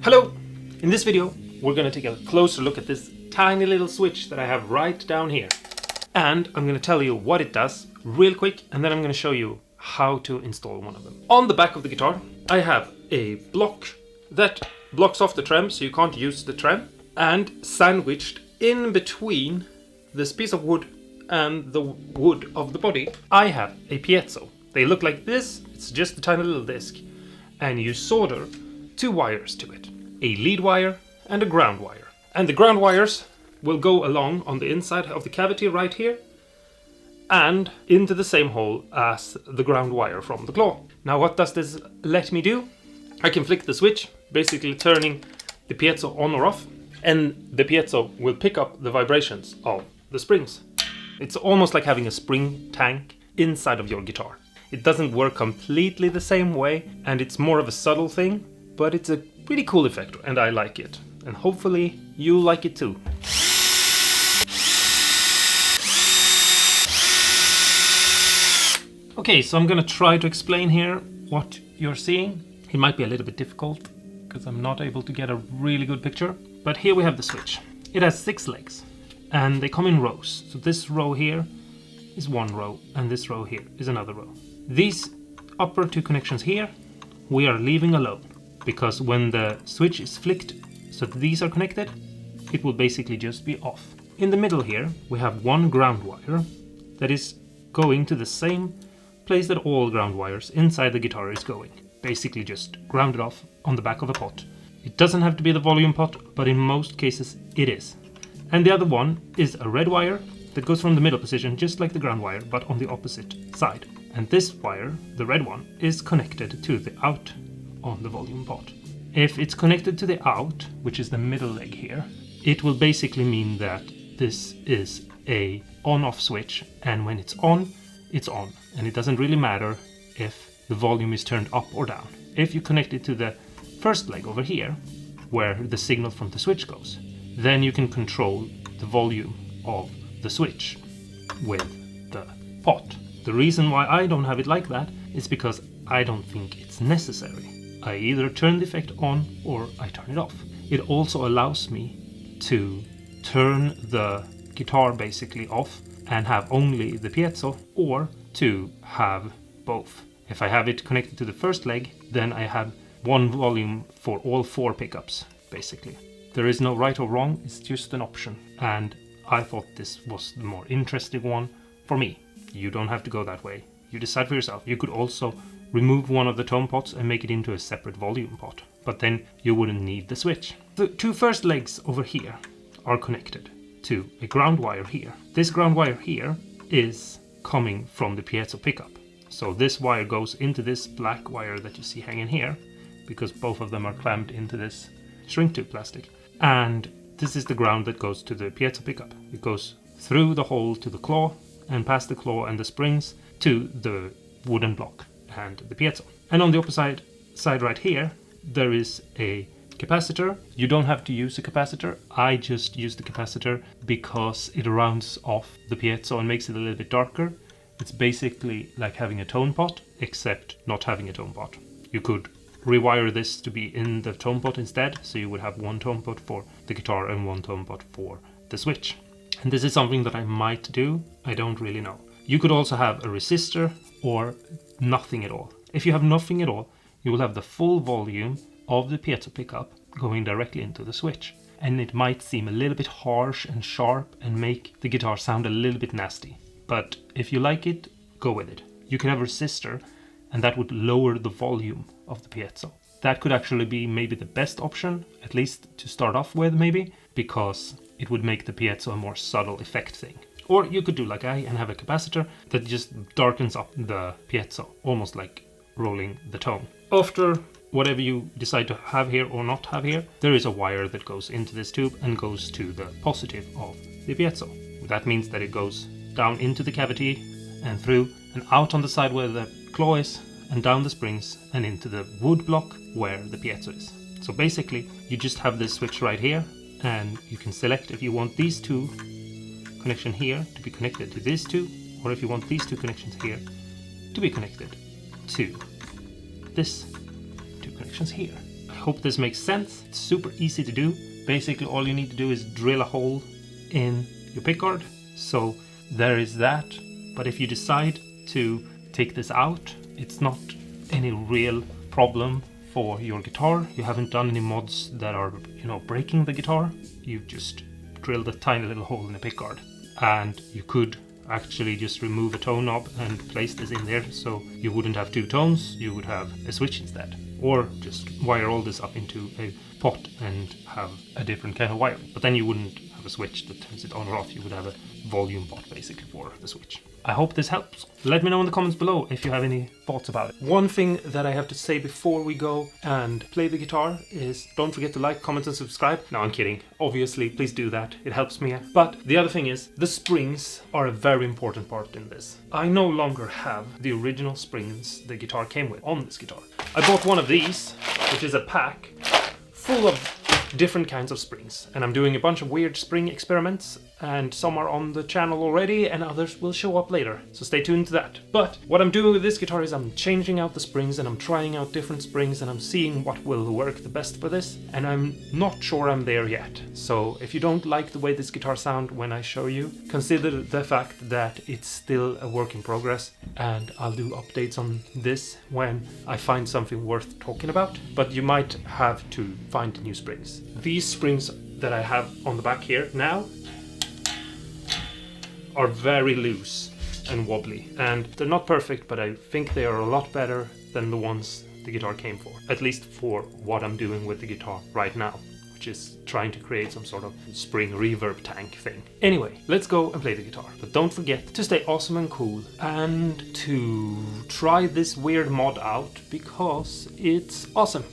Hello! In this video, we're going to take a closer look at this tiny little switch that I have right down here. And I'm going to tell you what it does real quick, and then I'm going to show you how to install one of them. On the back of the guitar, I have a block that blocks off the trem, so you can't use the trem. And sandwiched in between this piece of wood and the wood of the body, I have a piezo. They look like this, it's just a tiny little disc. And you solder two wires to it, a lead wire and a ground wire. And the ground wires will go along on the inside of the cavity right here and into the same hole as the ground wire from the claw. Now what does this let me do? I can flick the switch, basically turning the piezo on or off, and the piezo will pick up the vibrations of the springs. It's almost like having a spring tank inside of your guitar. It doesn't work completely the same way, and it's more of a subtle thing, but it's a pretty cool effect, and I like it. And hopefully you like it too. Okay, so I'm gonna try to explain here what you're seeing. It might be a little bit difficult, because I'm not able to get a really good picture. But here we have the switch. It has 6 legs, and they come in rows. So this row here is one row, and this row here is another row. These upper 2 connections here, we are leaving alone, because when the switch is flicked so that these are connected, it will basically just be off. In the middle here, we have one ground wire that is going to the same place that all ground wires inside the guitar is going. Basically just grounded off on the back of a pot. It doesn't have to be the volume pot, but in most cases it is. And the other one is a red wire that goes from the middle position, just like the ground wire, but on the opposite side. And this wire, the red one, is connected to the out on the volume pot. If it's connected to the out, which is the middle leg here, it will basically mean that this is a on-off switch, and when it's on, and it doesn't really matter if the volume is turned up or down. If you connect it to the first leg over here, where the signal from the switch goes, then you can control the volume of the switch with the pot. The reason why I don't have it like that is because I don't think it's necessary. I either turn the effect on or I turn it off. It also allows me to turn the guitar basically off and have only the piezo, or to have both. If I have it connected to the first leg, then I have one volume for all 4 pickups, basically. There is no right or wrong, it's just an option. And I thought this was the more interesting one for me. You don't have to go that way. You decide for yourself. You could also remove one of the tone pots and make it into a separate volume pot, but then you wouldn't need the switch. The 2 first legs over here are connected to a ground wire here. This ground wire here is coming from the piezo pickup. So this wire goes into this black wire that you see hanging here, because both of them are clamped into this shrink tube plastic. And this is the ground that goes to the piezo pickup. It goes through the hole to the claw, and past the claw and the springs to the wooden block and the piezo. And on the opposite side right here, there is a capacitor. You don't have to use a capacitor. I just use the capacitor because it rounds off the piezo and makes it a little bit darker. It's basically like having a tone pot, except not having a tone pot. You could rewire this to be in the tone pot instead, so you would have one tone pot for the guitar and one tone pot for the switch. And this is something that I might do, I don't really know. You could also have a resistor or nothing at all. If you have nothing at all, you will have the full volume of the piezo pickup going directly into the switch. And it might seem a little bit harsh and sharp and make the guitar sound a little bit nasty. But if you like it, go with it. You can have a resistor, and that would lower the volume of the piezo. That could actually be maybe the best option, at least to start off with maybe, because it would make the piezo a more subtle effect thing. Or you could do like I and have a capacitor that just darkens up the piezo, almost like rolling the tone. After whatever you decide to have here or not have here, there is a wire that goes into this tube and goes to the positive of the piezo. That means that it goes down into the cavity and through and out on the side where the claw is, and down the springs and into the wood block where the piezo is. So basically you just have this switch right here, and you can select if you want these 2 connections here to be connected to these 2, or if you want these 2 connections here to be connected to this 2 connections here. I hope this makes sense. It's super easy to do. Basically all you need to do is drill a hole in your pickguard. So there is that. But if you decide to take this out, it's not any real problem for your guitar. You haven't done any mods that are, breaking the guitar. You've just drilled a tiny little hole in the pickguard. And you could actually just remove a tone knob and place this in there, so you wouldn't have two tones, you would have a switch instead. Or just wire all this up into a pot and have a different kind of wiring. But then you wouldn't have a switch that turns it on or off, you would have a volume pot basically for the switch. I hope this helps. Let me know in the comments below if you have any thoughts about it. One thing that I have to say before we go and play the guitar is don't forget to like, comment and subscribe. No, I'm kidding. Obviously, please do that. It helps me. But the other thing is the springs are a very important part in this. I no longer have the original springs the guitar came with on this guitar. I bought one of these, which is a pack full of different kinds of springs, and I'm doing a bunch of weird spring experiments, and some are on the channel already and others will show up later, so stay tuned to that. But what I'm doing with this guitar is I'm changing out the springs and I'm trying out different springs and I'm seeing what will work the best for this, and I'm not sure I'm there yet. So if you don't like the way this guitar sounds when I show you, consider the fact that it's still a work in progress, and I'll do updates on this when I find something worth talking about. But you might have to find new springs. These springs that I have on the back here now are very loose and wobbly, and they're not perfect, but I think they are a lot better than the ones the guitar came for, at least for what I'm doing with the guitar right now, which is trying to create some sort of spring reverb tank thing. Anyway, let's go and play the guitar. But don't forget to stay awesome and cool and to try this weird mod out because it's awesome.